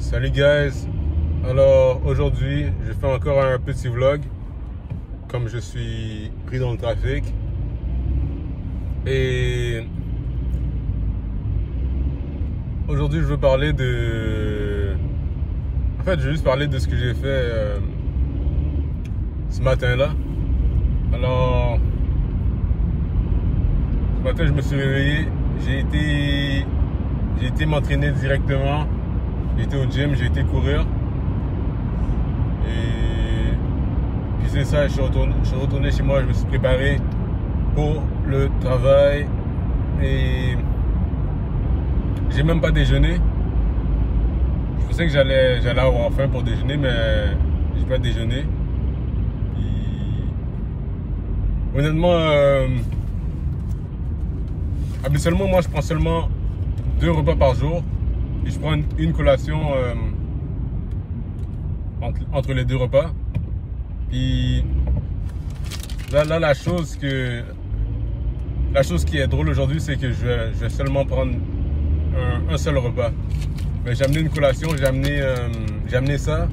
Salut guys, alors aujourd'hui je fais encore un petit vlog comme je suis pris dans le trafic et aujourd'hui je veux parler je veux juste parler de ce que j'ai fait ce matin là. Alors ce matin je me suis réveillé, j'ai été m'entraîner directement. J'étais au gym, j'ai été courir. Et puis c'est ça, je suis retourné chez moi, je me suis préparé pour le travail. Et j'ai même pas déjeuné. Je pensais que j'allais avoir faim pour déjeuner, mais j'ai pas déjeuné. Et honnêtement, habituellement moi je prends seulement 2 repas par jour. Et je prends une collation entre les 2 repas. Puis là la chose qui est drôle aujourd'hui, c'est que je vais seulement prendre un seul repas. Mais j'ai amené une collation, j'ai amené ça.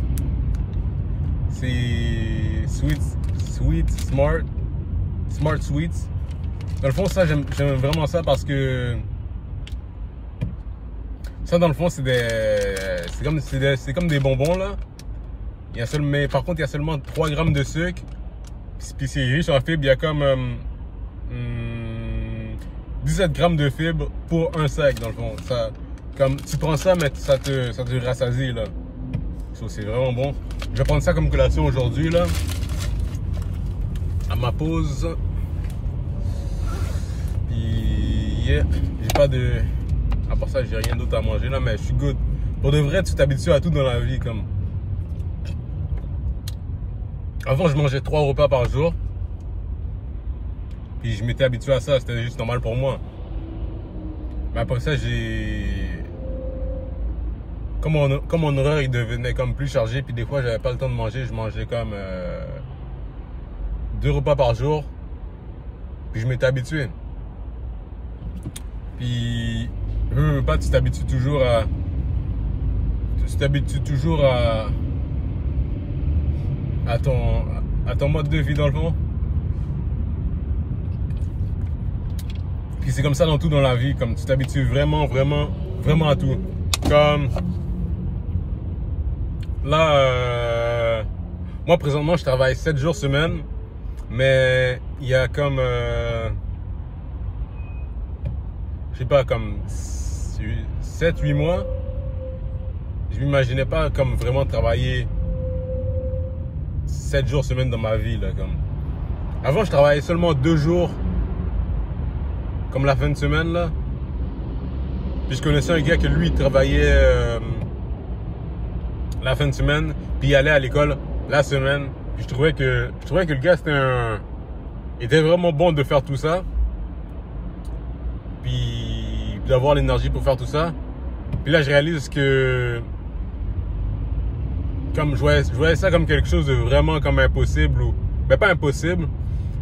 C'est Smart Sweets. Dans le fond, ça j'aime vraiment ça parce que ça, dans le fond, c'est comme des bonbons là. Mais par contre, il y a seulement 3 grammes de sucre. Puis c'est riche en fibres. Il y a comme 17 grammes de fibres pour un sac dans le fond. Ça, comme tu prends ça, mais ça te rassasie là. So, c'est vraiment bon. Je vais prendre ça comme collation aujourd'hui là. À ma pause. Puis yeah, j'ai pas de. À part ça, j'ai rien d'autre à manger là, mais je suis good. Pour de vrai, tu t'habitues à tout dans la vie. Comme avant, je mangeais 3 repas par jour. Puis je m'étais habitué à ça, c'était juste normal pour moi. Mais après ça, comme mon horaire il devenait comme plus chargé, puis des fois j'avais pas le temps de manger, je mangeais comme 2 repas par jour. Puis je m'étais habitué. Puis pas, tu t'habitues toujours à ton mode de vie dans le fond. Puis c'est comme ça dans tout dans la vie, comme tu t'habitues vraiment à tout. Comme là, moi présentement je travaille 7 jours semaine, mais il y a comme je sais pas, comme 7-8 mois, je m'imaginais pas comme vraiment travailler 7 jours semaine dans ma vie là, comme. Avant je travaillais seulement 2 jours comme la fin de semaine là. Puis je connaissais un gars que lui il travaillait la fin de semaine, puis il allait à l'école la semaine. Puis je trouvais que le gars il était vraiment bon de faire tout ça. Puis d'avoir l'énergie pour faire tout ça. Puis là je réalise que comme je voyais ça comme quelque chose de vraiment comme impossible, ou ben pas impossible,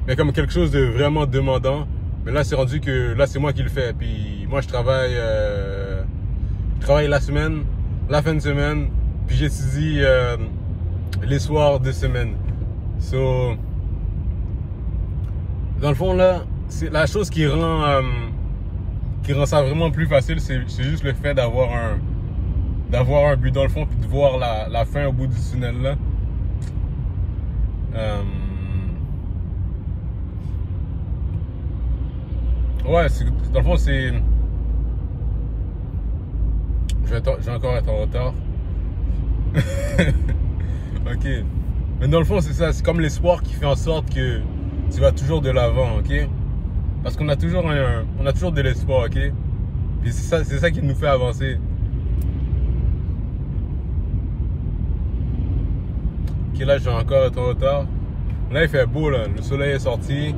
mais comme quelque chose de vraiment demandant. Mais là c'est rendu que là c'est moi qui le fais. Puis moi je travaille la semaine, la fin de semaine, puis j'étudie les soirs de semaine. So dans le fond là, c'est la chose qui rend ça vraiment plus facile, c'est juste le fait d'avoir un but dans le fond, puis de voir la fin au bout du tunnel là. Ouais, dans le fond c'est... Je vais encore être en retard. Ok. Mais dans le fond c'est ça, c'est comme l'espoir qui fait en sorte que tu vas toujours de l'avant, ok? Parce qu'on a toujours de l'espoir, ok? Puis c'est ça qui nous fait avancer. Ok, là je vais encore être en retard. Là il fait beau là, le soleil est sorti.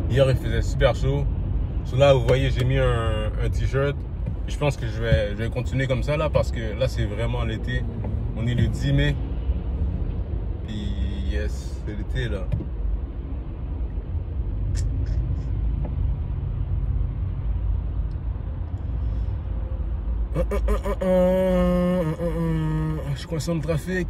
Hier il faisait super chaud. So, là vous voyez j'ai mis un t-shirt. Je pense que je vais continuer comme ça là, parce que là c'est vraiment l'été. On est le 10 mai. Puis yes, c'est l'été là. Je suis coincé dans le trafic.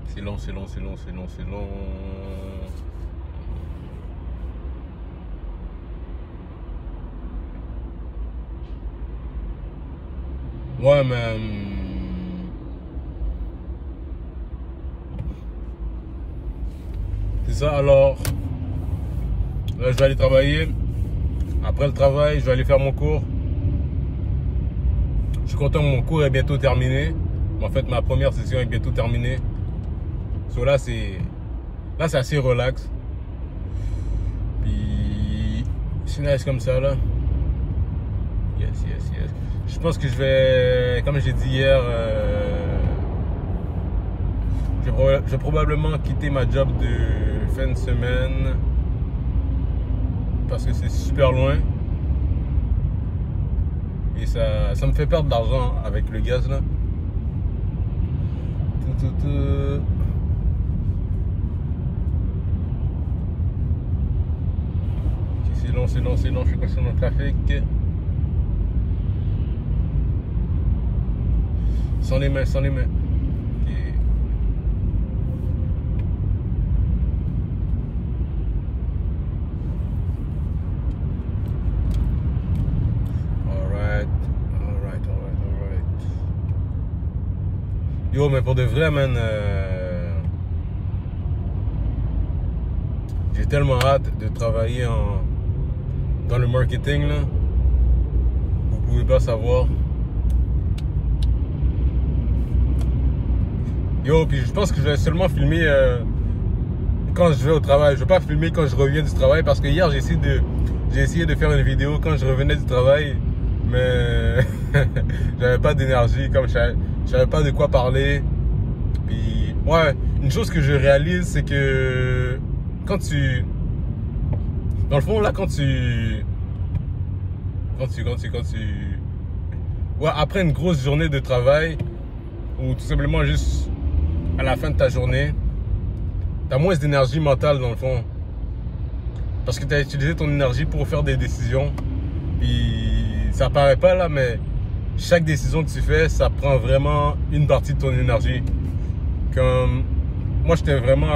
C'est long, c'est long, c'est long, c'est long, c'est long. Ouais, mais... c'est ça, alors... Là, je vais aller travailler. Après le travail, je vais aller faire mon cours. Je suis content que mon cours est bientôt terminé. En fait, ma première session est bientôt terminée. So là, c'est assez relax. Puis, c'est nice comme ça, là. Yes, yes, yes. Je pense que je vais, comme j'ai dit hier, je vais probablement quitter ma job de fin de semaine. Parce que c'est super loin. Et ça me fait perdre de l'argent avec le gaz, là. C'est long, c'est long, c'est long, je suis coincé dans le trafic. Sans les mains, sans les mains. Okay. Alright. Yo, mais pour de vrai, man, j'ai tellement hâte de travailler dans le marketing, là. Vous pouvez pas savoir. Yo, puis je pense que je vais seulement filmer quand je vais au travail. Je vais pas filmer quand je reviens du travail parce que hier j'ai essayé de faire une vidéo quand je revenais du travail, mais j'avais pas d'énergie, comme je savais pas de quoi parler. Puis ouais, une chose que je réalise, c'est que dans le fond là, ouais, après une grosse journée de travail ou tout simplement juste à la fin de ta journée, tu as moins d'énergie mentale dans le fond. Parce que tu as utilisé ton énergie pour faire des décisions. Puis ça paraît pas là, mais chaque décision que tu fais, ça prend vraiment une partie de ton énergie. Comme moi, j'étais vraiment...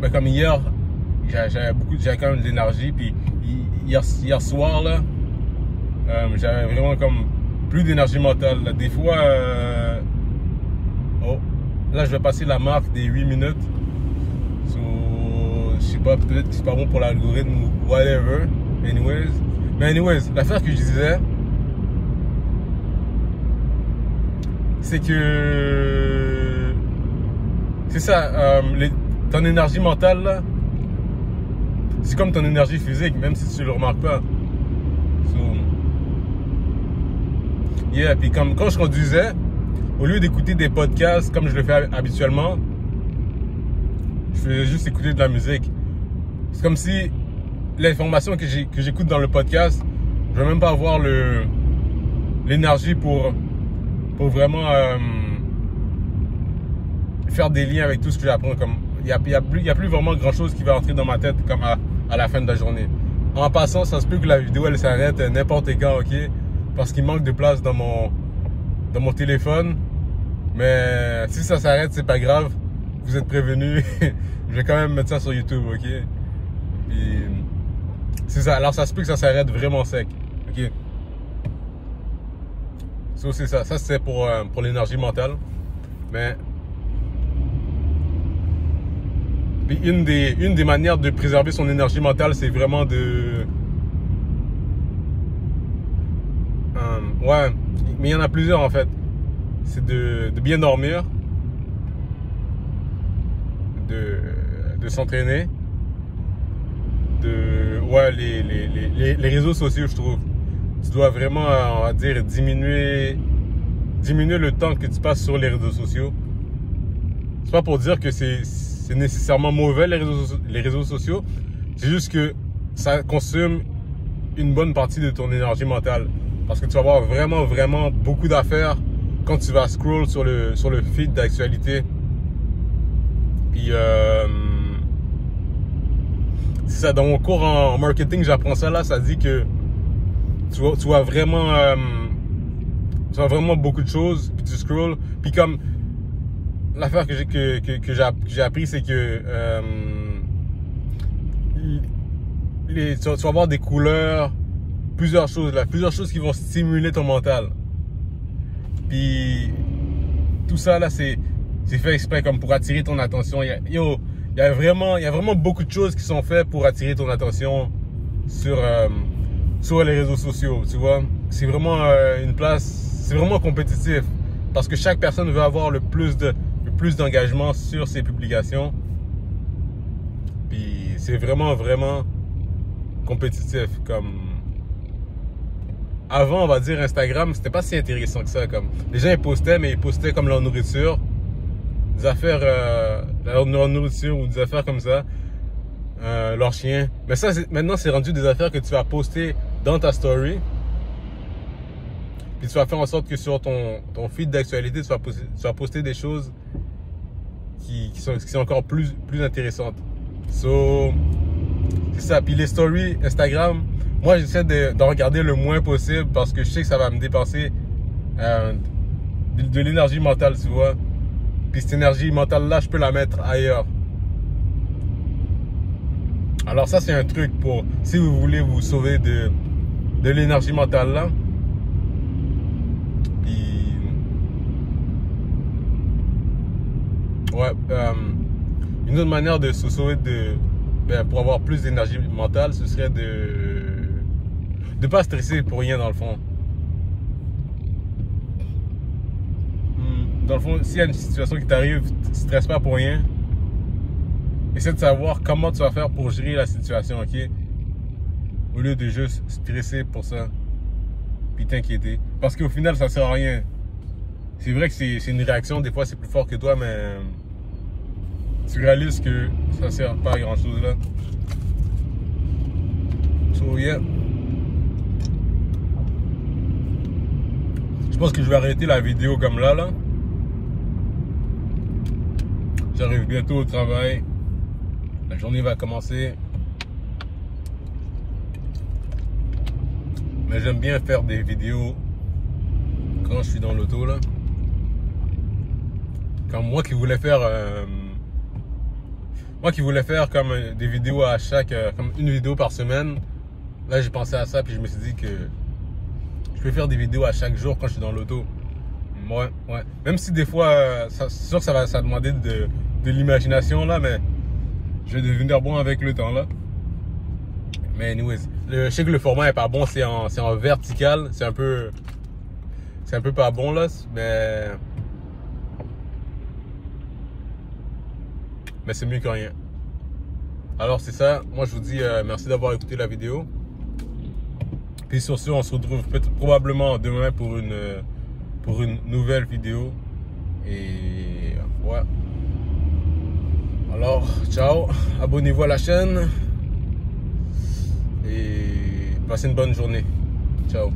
mais comme hier, j'avais quand même de l'énergie. Puis hier soir, là, j'avais vraiment comme plus d'énergie mentale. Là. Des fois, oh, là je vais passer la marque des 8 minutes. So, je sais pas, peut-être que c'est pas bon pour l'algorithme ou whatever. Mais anyways, l'affaire que je disais, c'est que c'est ça, ton énergie mentale là, c'est comme ton énergie physique, même si tu le remarques pas. So, yeah, puis comme quand je conduisais, au lieu d'écouter des podcasts comme je le fais habituellement, je faisais juste écouter de la musique. C'est comme si l'information que j'écoute dans le podcast, je vais même pas avoir l'énergie pour vraiment faire des liens avec tout ce que j'apprends. Comme il y a plus vraiment grand chose qui va entrer dans ma tête comme à la fin de la journée. En passant, ça se peut que la vidéo elle s'arrête n'importe quand, ok? Parce qu'il manque de place dans mon téléphone. Mais si ça s'arrête, c'est pas grave. Vous êtes prévenus. Je vais quand même mettre ça sur YouTube, ok? Puis c'est ça. Alors ça se peut que ça s'arrête vraiment sec, ok? So, c'est ça. Ça c'est pour l'énergie mentale. Mais puis une des manières de préserver son énergie mentale, c'est vraiment de ouais, mais il y en a plusieurs en fait. C'est de bien dormir, de s'entraîner, ouais, les réseaux sociaux, je trouve. Tu dois vraiment, on va dire, diminuer le temps que tu passes sur les réseaux sociaux. C'est pas pour dire que c'est nécessairement mauvais les réseaux sociaux. C'est juste que ça consomme une bonne partie de ton énergie mentale. Parce que tu vas avoir vraiment beaucoup d'affaires quand tu vas scroll sur le feed d'actualité, puis c'est ça, dans mon cours en marketing, j'apprends ça là, ça dit que tu vois vraiment beaucoup de choses, puis tu scrolls, puis comme l'affaire que j'ai appris, c'est que tu vas avoir des couleurs, plusieurs choses qui vont stimuler ton mental. Puis tout ça là, c'est fait exprès comme pour attirer ton attention. Il y a vraiment beaucoup de choses qui sont faites pour attirer ton attention sur les réseaux sociaux, tu vois. C'est vraiment c'est vraiment compétitif parce que chaque personne veut avoir le plus d'engagement sur ses publications. Puis c'est vraiment compétitif. Comme avant, on va dire Instagram, c'était pas si intéressant que ça. Comme les gens ils postaient comme leur nourriture, des affaires, leur nourriture ou des affaires comme ça, leur chien. Mais ça, maintenant, c'est rendu des affaires que tu vas poster dans ta story. Puis tu vas faire en sorte que sur ton feed d'actualité, tu vas poster des choses qui sont encore plus intéressantes. So, c'est ça. Puis les stories Instagram, moi j'essaie d'en regarder le moins possible parce que je sais que ça va me dépenser de l'énergie mentale, tu vois. Puis cette énergie mentale là, je peux la mettre ailleurs. Alors ça, c'est un truc pour si vous voulez vous sauver de l'énergie mentale là. Puis ouais, une autre manière de se sauver pour avoir plus d'énergie mentale, ce serait de pas stresser pour rien dans le fond. Dans le fond, s'il y a une situation qui t'arrive, ne stresse pas pour rien. Essaie de savoir comment tu vas faire pour gérer la situation, ok? Au lieu de juste stresser pour ça, puis t'inquiéter. Parce qu'au final, ça sert à rien. C'est vrai que c'est une réaction, des fois c'est plus fort que toi, mais tu réalises que ça sert pas à grand chose là. So yeah. Je pense que je vais arrêter la vidéo comme là. J'arrive bientôt au travail. La journée va commencer. Mais j'aime bien faire des vidéos quand je suis dans l'auto là. Comme moi qui voulais faire comme des vidéos à comme une vidéo par semaine. Là j'ai pensé à ça puis je me suis dit que je peux faire des vidéos à chaque jour quand je suis dans l'auto. Ouais. Même si des fois, c'est sûr que ça va demander de l'imagination là, mais je vais devenir bon avec le temps là. Mais anyways, je sais que le format est pas bon, c'est en vertical, c'est un peu pas bon là, mais c'est mieux que rien. Alors c'est ça, moi je vous dis merci d'avoir écouté la vidéo. Puis sur ce, on se retrouve probablement demain pour une nouvelle vidéo. Et ouais. Alors, ciao, abonnez-vous à la chaîne et passez une bonne journée. Ciao.